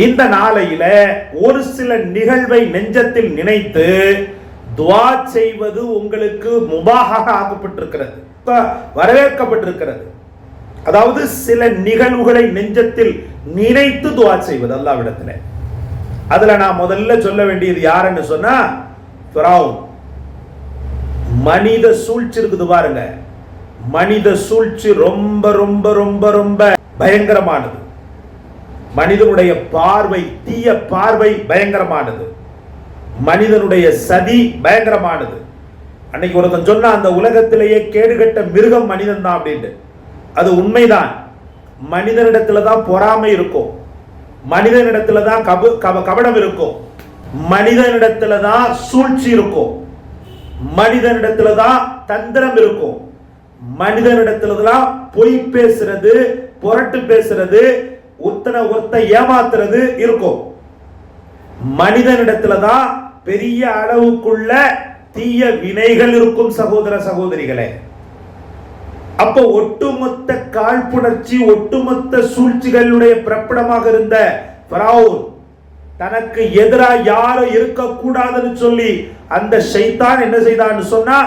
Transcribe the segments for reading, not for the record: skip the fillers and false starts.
இந்த நாளையில ஒரு சில நிகழ்வை நெஞ்சத்தில் நினைத்து துஆ செய்வது உங்களுக்கு முபாஹாக ஆக்கப்பட்டிருக்கிறது, வரவேற்கப்பட்டிருக்கிறது. அதாவது சில நிகழ்வுகளை நெஞ்சத்தில் நினைத்து துஆ செய்வது அல்லாஹ்விடத்தில். அதுல நான் முதல்ல சொல்ல வேண்டியது யாருன்னு சொன்னா ஃபிரௌன். மனித சூழ்ச்சி இருக்குது பாருங்க, மனித சூழ்ச்சி ரொம்ப ரொம்ப ரொம்ப ரொம்ப பயங்கரமானது. மனிதனுடைய பார்வை, தீய பார்வை பயங்கரமானது. மனிதனுடைய சதி பயங்கரமானது. அன்னைக்கு ஒருத்தன் சொன்னா அந்த உலகத்திலேயே கேடுகட்ட மிருகம் மனிதன் தான் அப்படின்ட்டு. அது உண்மைதான். மனிதனிடத்துல தான் பொறாமை இருக்கும், மனிதனிடத்துல தான் கபடம் இருக்கும், மனிதனிடத்துல தான் சூழ்ச்சி இருக்கும், மனிதனிடத்துல தான் தந்திரம் இருக்கும், மனிதனிடத்துல தான் பொய் பேசுறது, புரட்டு பேசுறது, ஒருத்த ஏமாத்துறது இருக்கும். மனிதனிடத்துல தான் பெரிய அளவுக்குள்ள தீய வினைகள் இருக்கும் சகோதர சகோதரிகளே. அப்போ ஒட்டுமொத்த காழ்ப்புணர்ச்சி, ஒட்டுமொத்த சூழ்ச்சிகளுடைய பிறப்பிடமாக இருந்த ஃபிரௌன் தனக்கு எதிராக யாரும் இருக்கக்கூடாதுன்னு சொல்லி அந்த ஷைத்தான் என்ன செய்தான்னு சொன்னா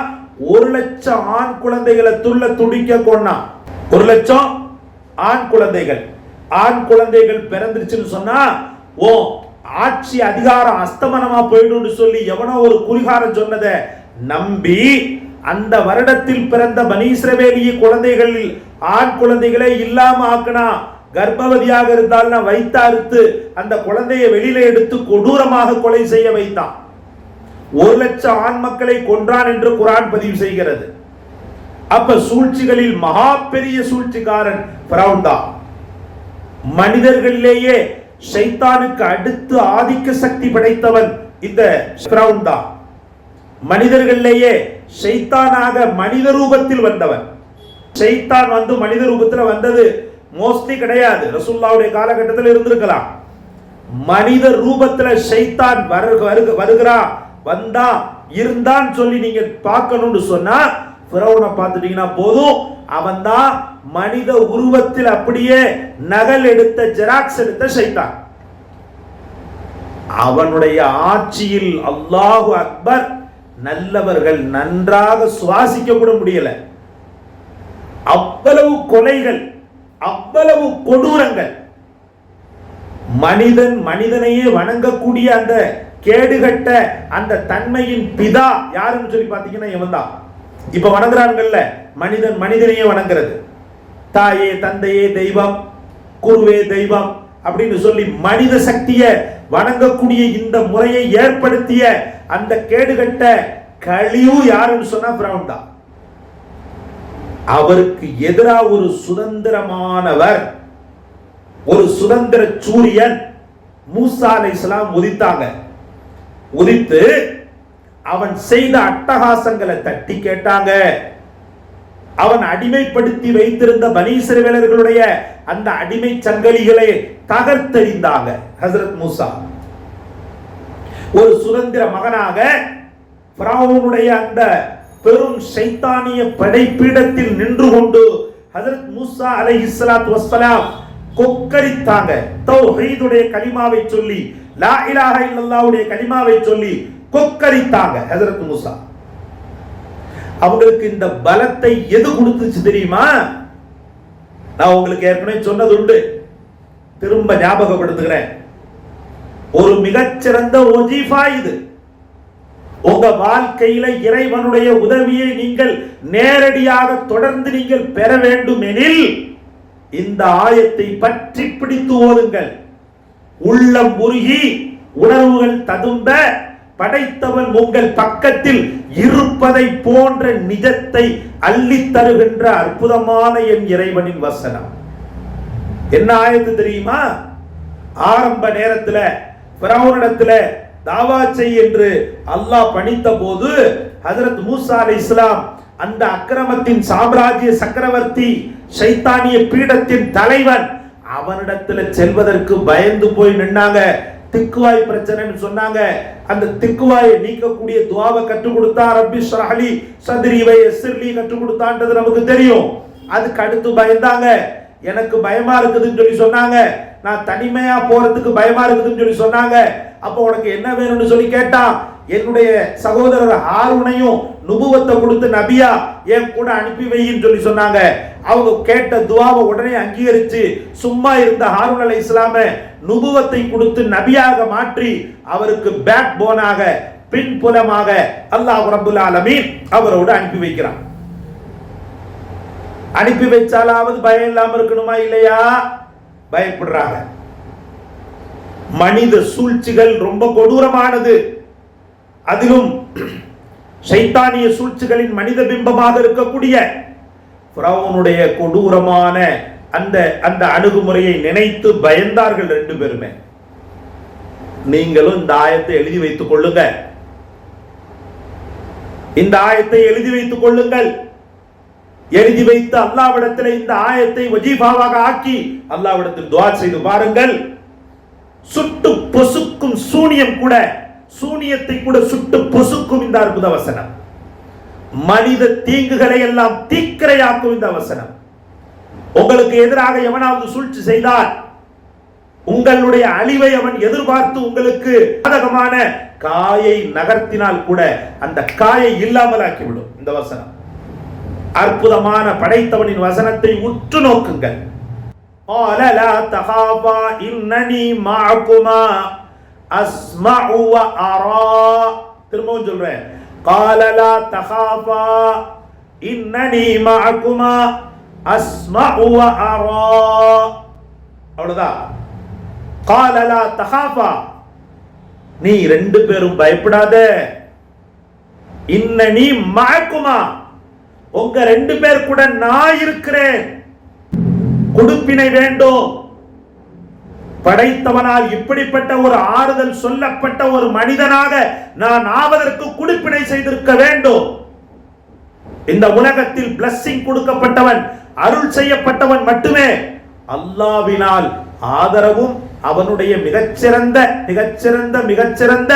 1,00,000 ஆண் குழந்தைகளை துடிக்க கொண்டான். 1,00,000 ஆண் குழந்தைகள். ஆண் குழந்தைகள் பிறந்துருச்சுன்னு சொன்னா ஓ ஆட்சி அதிகாரம் அஸ்தமனமா போயிடும் சொல்லி எவனோ ஒரு குறிகாரம் சொன்னதை நம்பி அந்த வருடத்தில் பிறந்த பனி இஸ்ரவேலிய குழந்தைகளில் ஆண் குழந்தைகளே இல்லாம ஆக்கினா, கர்ப்பவதியாக இருந்தாலும் வைத்து அறுத்து அந்த குழந்தையை வெளியில எடுத்து கொடூரமாக கொலை செய்ய வைத்தான். 1,00,000 ஆண் மக்களை கொன்றான் என்று குர்ஆன் பதிவு செய்கிறது. அப்ப சூழ்ச்சிகளில் மகா பெரிய சூழ்ச்சிக்காரன் ஃபிரௌன் தான். மனிதர்களிலேயே ஷைத்தானுக்கு அடுத்து ஆதிக்க சக்தி படைத்தவன் இந்த ஃபிரௌன் தான். மனிதர்களிலேயே ஷைத்தானாக மனித ரூபத்தில் வந்தவன். ஷைத்தான் வந்து மனித ரூபத்தில் வந்தது மோஸ்ட்லி கிடையாது, ரசூலுல்லாஹ்வுடைய காலகட்டத்தில் இருந்திருக்கலாம். மனித ரூபத்தில் ஷைத்தான் வருகிறா வந்தா இருந்தான்னு சொல்லி நீங்க பார்க்கணும்னு சொன்னா ஃபிரௌனை பார்த்துட்டீங்கன்னா போதும். அவன் தான் மனித உருவத்தில் அப்படியே நகல் எடுத்த, ஜெராக்ஸ் எடுத்த ஷைத்தான். அவனுடைய ஆட்சியில் அல்லாஹு அக்பர், நல்லவர்கள் நன்றாக சுவாசிக்க கூட முடியல. அவ்வளவு கொலைகள், அவ்வளவு கொடூரங்கள். மனிதனையே வணங்கக்கூடிய அந்த கேடுகட்ட அந்த தன்மையின் பிதா யாருன்னு சொல்லி பார்த்தீங்கன்னா இவன் தான். இப்ப வணங்குறாங்கல்ல, மனிதனையே வணங்குறது, தாயே தந்தையே தெய்வம், குருவே தெய்வம் அப்படின்னு சொல்லி மனித சக்தியை வணங்கக்கூடிய இந்த முறையை ஏற்படுத்திய அந்த கேடுகட்ட கழிவு யாருன்னு சொன்னா ஃபிரௌன் தான். அவருக்கு எதிராக ஒரு சுதந்திரமானவர், ஒரு சுதந்திர சூரியன் மூசா அலைஹிஸ்ஸலாம் உதித்தாங்க. உதித்து அவன் செய்த அட்டகாசங்களை தட்டி கேட்டாங்க. அவன் அடிமைப்படுத்தி வைத்திருந்த பனி இஸ்ரவேலர்களுடைய அந்த அடிமை சங்கிலிகளை தகர்த்தெறிந்தாங்க. ஹஜ்ரத் மூசா ஒரு சுதந்திர மகனாக ஃபிரௌனுடைய அந்த பெரும் ஷைத்தானிய படைப்பீடத்தில் நின்று கொண்டு ஹஜ்ரத் மூசா அலைஹிஸ்ஸலாத்து வஸ்ஸலாம் கொக்கரித்தாங்க. தௌஹீதுடைய கலிமாவை சொல்லி, லா இலாஹ இல்லல்லாஹ்வுடைய கலிமாவை சொல்லி கொக்கரித்தாங்க ஹஜ்ரத் மூசா. அவங்களுக்கு இந்த பலத்தை எது கொடுத்துச்சு தெரியுமா? நான் உங்களுக்கு ஏற்கனவே சொன்னது உண்டு, திரும்ப ஞாபகப்படுத்துகிறேன். ஒரு மிகச்சிறந்த வஜீஃபா இது. உங்க வாழ்க்கையில இறைவனுடைய உதவியை நீங்கள் நேரடியாக தொடர்ந்து நீங்கள் பெற வேண்டும் எனில் இந்த ஆயத்தை பற்றி பிடித்து ஓதுங்கள். உள்ளம் உருகி உணர்வுகள் ததும்ப படைத்தவன் உங்கள் பக்கத்தில் இருப்பதை போன்ற நிஜத்தை அள்ளி தருகின்ற அற்புதமான என் இறைவனின் வசனம். என்ன ஆயத்து தெரியுமா? ஆரம்ப நேரத்தில் ஃபிரௌனிடத்துல தாவா செய் என்று அல்லாஹ் பணித்த போது ஹஜ்ரத் மூசா அலைஹிஸ்ஸலாம் அந்த அக்கிரமத்தின் சாம்ராஜ்ய சக்கரவர்த்தி, ஷைத்தானிய பீடத்தின் தலைவன், அவனிடத்துல செல்வதற்கு பயந்து போய் நின்னாங்க. திக்குவாய் பிரச்சனைன்னு சொன்னாங்க. அந்த திக்குவாயை நீக்கக்கூடிய துஆவை கற்றுக் கொடுத்தா, ரப்பி ஷ்ரஹ் லி ஸத்ரி வ யஸ்ஸிர் லி கற்றுக் கொடுத்தான்றது நமக்கு தெரியும். அதுக்கு அடுத்து பயந்தாங்க. எனக்கு பயமா இருக்குதுன்னு சொல்லி சொன்னாங்க. நான் தனிமையா போறதுக்கு பயமா இருக்குதுன்னு சொல்லி சொன்னாங்க. அப்போ உனக்கு என்ன வேணும்னு சொல்லி கேட்டான். என்னுடைய சகோதரர் ஹாரூனையும் நுபுவத்தை கொடுத்து நபியா என் கூட அனுப்பி வைன்னு சொல்லி சொன்னாங்க. அவங்க கேட்ட துவாவை உடனே அங்கீகரிச்சு சும்மா இருந்த ஹாரூன் அலைஹிஸ்ஸலாம நுபுவத்தை கொடுத்து நபியாக மாற்றி அவருக்கு பேக் போனாக பின்புலமாக அல்லாஹ் ரப்பல் ஆலமீன் அவரோடு அனுப்பி வைக்கிறான். அனுப்பி வச்சாலாவது பயம் இல்லாம இருக்கணுமா இல்லையா? பயப்படுறாங்க. மனித சூழ்ச்சிகள் ரொம்ப கொடூரமானது. அதிலும் ஷைத்தானிய சூழ்ச்சிகளின் மனித பிம்பமாக இருக்கக்கூடிய ஃபிரௌனுடைய கொடூரமான அந்த அணுகுமுறையை நினைத்து பயந்தார்கள் ரெண்டு பேருமே. நீங்களும் இந்த ஆயத்தை எழுதி வைத்துக் கொள்ளுங்க. இந்த ஆயத்தை எழுதி வைத்துக் கொள்ளுங்கள். எழுதி வைத்து அல்லாஹ்விடத்தில் இந்த ஆயத்தை வஜீஃபாவாக ஆக்கி அல்லாஹ்விடத்தில் துஆ செய்து பாருங்கள். சுட்டு பொசுக்கும் சூனியம் கூட, சூனியத்தை கூட சுட்டு பொசுக்கும் இந்த அற்புத வசனம். மனித தீங்குகளை எல்லாம் தீக்கிரையாக்கும் இந்த வசனம். உங்களுக்கு எதிராக எவனாவது சூழ்ச்சி செய்தால் உங்களுடைய அழிவை அவன் எதிர்பார்த்து உங்களுக்கு சாதகமான காயை நகர்த்தினால் கூட அந்த காயை இல்லாமல் ஆக்கிவிடும் இந்த வசனம். அற்புதமான படைத்தவனின் வசனத்தை உற்று நோக்குங்கள். قال لا تخافا إنني معكما أسمع وأرى. திரும்பவும் சொல்றேன். قال لا تخافا إنني معكما أسمع وأرى. அவ்வளவுதான். قال لا تخافا, நீ ரெண்டு பேரும் பயப்படாத. இன்னனி மஅகுமா, உங்க ரெண்டு பேர் கூட நான் இருக்கிறேன். கொடுப்பினை வேண்டும். படைத்தவனால் இப்படிப்பட்ட ஒரு ஆறுதல் சொல்லப்பட்ட ஒரு மனிதனாக நான் ஆவதற்கு கொடுப்பினை செய்திருக்க வேண்டும். இந்த உலகத்தில் பிளஸிங் கொடுக்கப்பட்டவன், அருள் செய்யப்பட்டவன் மட்டுமே அல்லாஹ்வினால் ஆதரவும் அவனுடைய மிகச்சிறந்த மிகச்சிறந்த மிகச்சிறந்த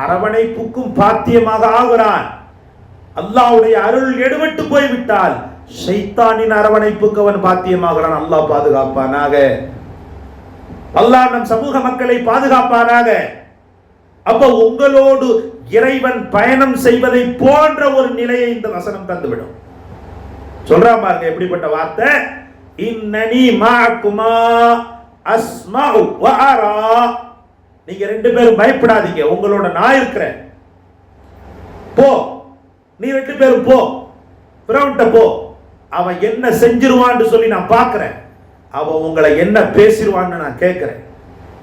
அரவணைப்புக்கும் பாத்தியமாக ஆகிறான். அல்லாஹ்வுடைய அருள் எடுபட்டு போய்விட்டால் ஷைத்தானின் அரவணைப்புக்கு அவன் பாத்தியமாகிறான். அல்லாஹ் பாதுகாப்பானாக. அல்லாஹ் நம் சமூக மக்களை பாதுகாப்பானாக. அப்ப உங்களோடு இறைவன் பயணம் செய்வதை போன்ற ஒரு நிலையை இந்த வசனம் தந்துவிடும். சொல்றான் பாருங்க எப்படிப்பட்ட வார்த்தை. இன்னனி மஅகுமா அஸ்மஉ வ அரா. நீங்க ரெண்டு பேரும் பயப்படாதீங்க, உங்களோட நான் இருக்கிறேன். போ, நீ ரெண்டு பேரும் போ, ஃபிரௌன்ட்ட போ. அவன் என்ன செஞ்சிருவான்னு சொல்லி நான் பார்க்கிறேன். அவன் உங்களை என்ன பேசிடுவான்னு நான் கேட்கிறேன்.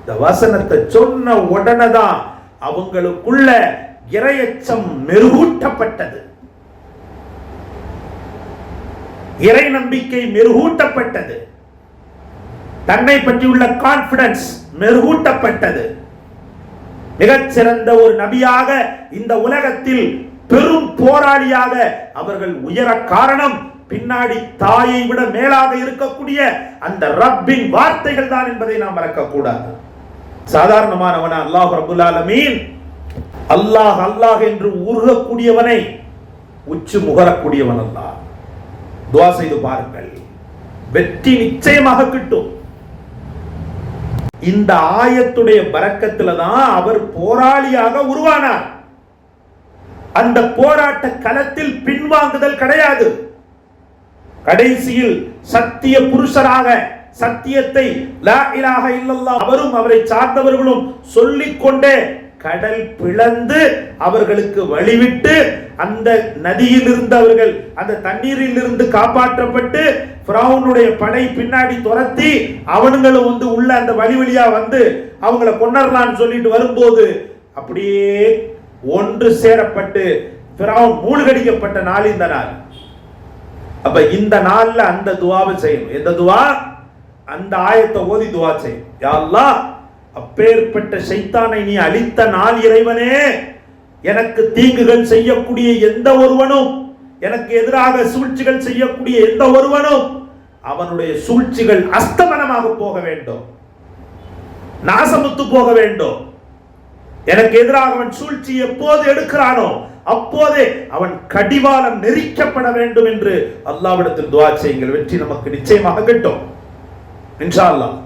இந்த வசனத்தை சொன்ன உடனே தான் அவங்களுக்குள்ள இறையச்சம் மெருகூட்டப்பட்டது, இறை நம்பிக்கை மெருகூட்டப்பட்டது, தன்னை பற்றியுள்ள கான்பிடன்ஸ் மெருகூட்டப்பட்டது. மிகச்சிறந்த ஒரு நபியாக இந்த உலகத்தில் பெரும் போராளியாக அவர்கள் உயர காரணம் பின்னாடி தாயை விட மேலாக இருக்கக்கூடிய அந்த ரப்பின் வார்த்தைகள் தான் என்பதை நாம் மறக்க கூடாது. சாதாரணமானவன அல்லாஹ் ரப்புல் ஆலமீன், அல்லாஹ் அல்லாஹ் என்று உருகக்கூடியவனை உச்சி முகரக்கூடியவன் அல்லாஹ். துஆ செய்து பாருங்கள், வெற்றி நிச்சயமாக கிட்டும். இந்த ஆயத்துடைய பரக்கத்துல தான் அவர் போராளியாக உருவானார். அந்த போராட்ட களத்தில் பின்வாங்குதல் கிடையாது. கடைசியில் சத்திய புருஷராக சத்தியத்தை லா இலாஹ இல்லல்லாஹ் அவரும் அவரை சார்ந்தவர்களும் சொல்லிக் கொண்டே கடல் பிளந்து அவர்களுக்கு வழிவிட்டு அந்த நதியில் இருந்து அவர்கள் அந்த தண்ணீரில் இருந்து காப்பாற்றப்பட்டு ஃபிரௌனுடைய படை பின்னாடி துரத்தி அவனுங்களும் வந்து உள்ள அந்த வழி வழியா வந்து அவங்கள கொன்னறலாம்னு சொல்லிட்டு வரும்போது அப்படியே ஒன்று சேரப்பட்டு ஃபிரௌன் மூழ்கடிக்கப்பட்ட நாள் இந்த நாள். அப்ப இந்த நாள்ல அந்த துஆவை செய்யணும். எந்த துஆ? அந்த ஆயத்தை ஓதி துஆ செய்யும். யா அல்லாஹ், அப்பேற்பட்ட ஷைத்தானை நீ அழித்த நாள் இறைவனே, எனக்கு தீங்குகள் செய்யக்கூடிய எந்த ஒருவனும், எனக்கு எதிராக சூழ்ச்சிகள் செய்யக்கூடிய எந்த ஒருவனும் அவனுடைய சூழ்ச்சிகள் அஸ்தமனமாக போக வேண்டும், நாசமுத்து போக வேண்டும். எனக்கு எதிராக அவன் சூழ்ச்சி எப்போது எடுக்கிறானோ அப்போதே அவன் கடிவாளம் நெரிக்கப்பட வேண்டும் என்று அல்லாஹ்விடத்தில் துஆ செய்யுங்கள். வெற்றி நமக்கு நிச்சயமாக கிட்டும். இன்ஷா அல்லாஹ்.